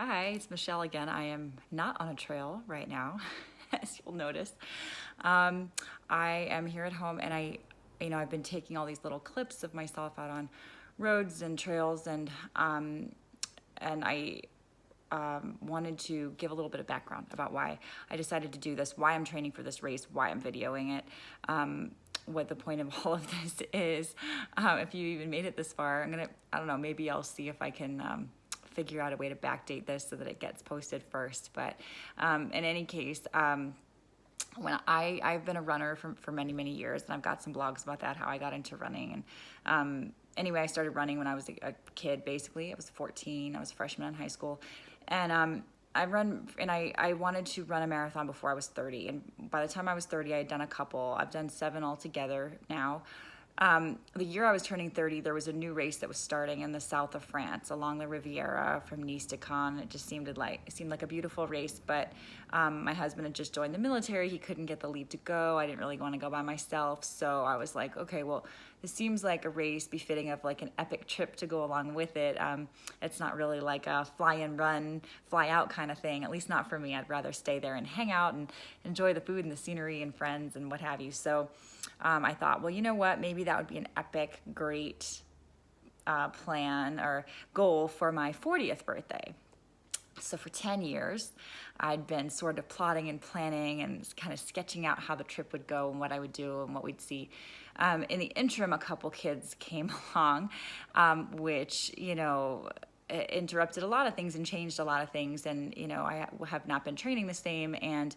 Hi, it's Michelle again. I am not on a trail right now, as you'll notice. I am here at home, and I've been taking all these little clips of myself out on roads and trails, and I wanted to give a little bit of background about why I decided to do this, why I'm training for this race, why I'm videoing it, what the point of all of this is. If you even made it this far, I don't know, maybe I'll see if I can figure out a way to backdate this so that it gets posted first. But in any case, I've been a runner for many, many years, and I've got some blogs about that, how I got into running. And anyway, I started running when I was a kid, basically. I was 14, I was a freshman in high school. And I wanted to run a marathon before I was 30. And by the time I was 30, I had done a couple. I've done 7 altogether now. The year I was turning 30, there was a new race that was starting in the south of France along the Riviera from Nice to Caen. It seemed like a beautiful race, but my husband had just joined the military. He couldn't get the leave to go. I didn't really want to go by myself, so I was like, okay, well, this seems like a race befitting of like an epic trip to go along with it. It's not really like a fly in, run, fly out kind of thing, at least not for me. I'd rather stay there and hang out and enjoy the food and the scenery and friends and what have you. So I thought, well, you know what, maybe that would be an epic, great plan or goal for my 40th birthday. So for 10 years, I'd been sort of plotting and planning and kind of sketching out how the trip would go and what I would do and what we'd see. In the interim, a couple kids came along, which, interrupted a lot of things and changed a lot of things. And, I have not been training the same. And,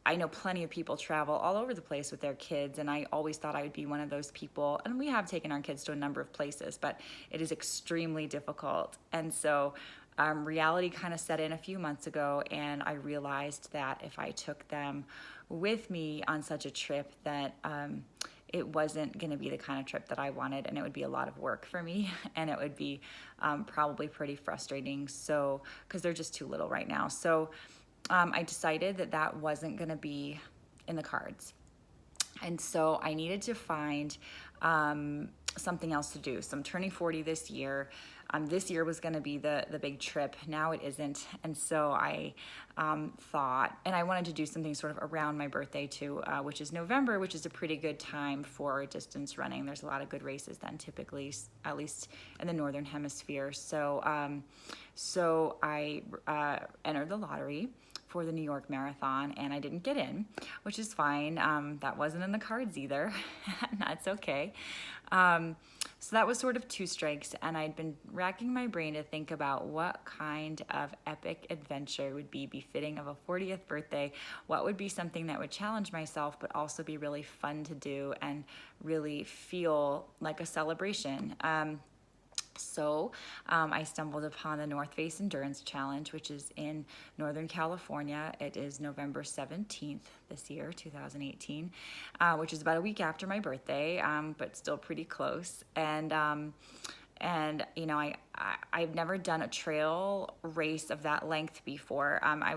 I know plenty of people travel all over the place with their kids, and I always thought I would be one of those people. And we have taken our kids to a number of places, but it is extremely difficult. And so reality kind of set in a few months ago, and I realized that if I took them with me on such a trip, that it wasn't going to be the kind of trip that I wanted, and it would be a lot of work for me, and it would be probably pretty frustrating. So, because they're just too little right now. So I decided that wasn't going to be in the cards. And so I needed to find something else to do. So I'm turning 40 this year. This year was going to be the big trip. Now it isn't. And so I thought, and I wanted to do something sort of around my birthday too, which is November, which is a pretty good time for distance running. There's a lot of good races then, typically, at least in the Northern Hemisphere. So I entered the lottery for the New York Marathon, and I didn't get in, which is fine. That wasn't in the cards either. That's okay. So that was sort of 2 strikes, and I'd been racking my brain to think about what kind of epic adventure would be befitting of a 40th birthday. What would be something that would challenge myself, but also be really fun to do and really feel like a celebration. So I stumbled upon the North Face Endurance Challenge, which is in Northern California. It is November 17th this year, 2018, which is about a week after my birthday, but still pretty close. And I've never done a trail race of that length before. I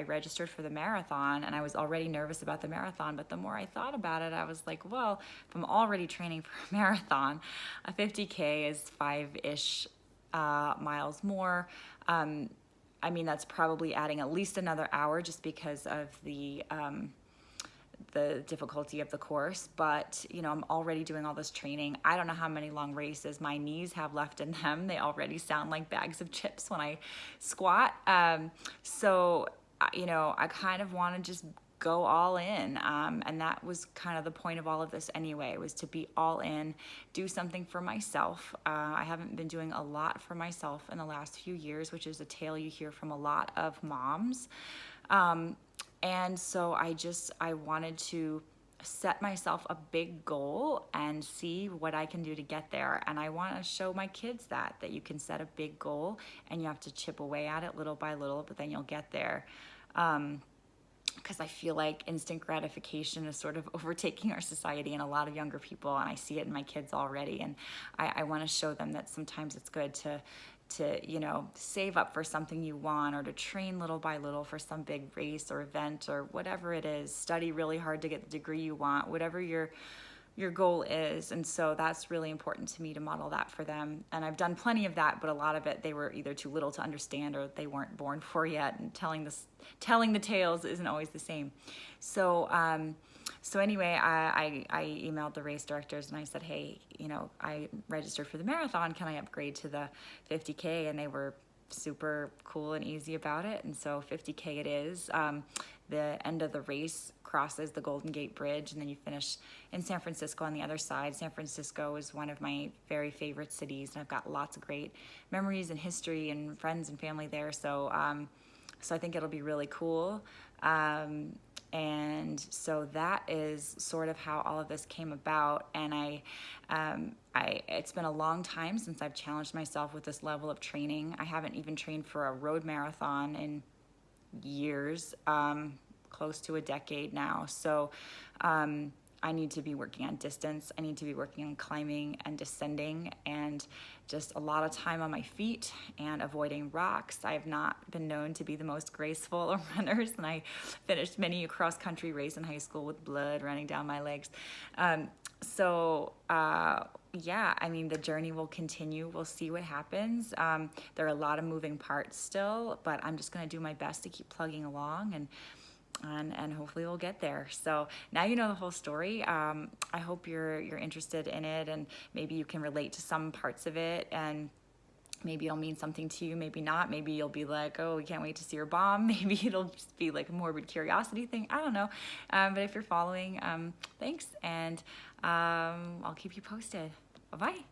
registered for the marathon, and I was already nervous about the marathon, but the more I thought about it, I was like, well, if I'm already training for a marathon, a 50K is 5-ish miles more. That's probably adding at least another hour just because of the difficulty of the course, but I'm already doing all this training. I don't know how many long races my knees have left in them. They already sound like bags of chips when I squat. So I kind of want to just go all in, and that was kind of the point of all of this anyway, was to be all in, do something for myself. I haven't been doing a lot for myself in the last few years, which is a tale you hear from a lot of moms. And so I wanted to set myself a big goal and see what I can do to get there. And I want to show my kids that you can set a big goal and you have to chip away at it little by little, but then you'll get there. Because I feel like instant gratification is sort of overtaking our society and a lot of younger people, and I see it in my kids already. And I want to show them that sometimes it's good to save up for something you want, or to train little by little for some big race or event or whatever it is, study really hard to get the degree you want, whatever your your goal is. And so that's really important to me to model that for them. And I've done plenty of that, but a lot of it they were either too little to understand or they weren't born for yet, and telling the tales isn't always the same. So anyway, I emailed the race directors and I said, hey, you know, I registered for the marathon, can I upgrade to the 50K? And they were super cool and easy about it. And so 50K it is. The end of the race crosses the Golden Gate Bridge, and then you finish in San Francisco on the other side. San Francisco is one of my very favorite cities, and I've got lots of great memories and history and friends and family there. So I think it'll be really cool. And so that is sort of how all of this came about. And it's been a long time since I've challenged myself with this level of training. I haven't even trained for a road marathon in years, close to a decade now. So I need to be working on distance. I need to be working on climbing and descending, and just a lot of time on my feet and avoiding rocks. I have not been known to be the most graceful of runners, and I finished many a cross-country race in high school with blood running down my legs. Yeah, I mean, the journey will continue. We'll see what happens. There are a lot of moving parts still, but I'm just going to do my best to keep plugging along, and hopefully we'll get there. So now you know the whole story. I hope you're interested in it, and maybe you can relate to some parts of it, and maybe it'll mean something to you, maybe not. Maybe you'll be like, oh, we can't wait to see your bomb. Maybe it'll just be like a morbid curiosity thing. I don't know. But if you're following, thanks, and I'll keep you posted. Bye-bye.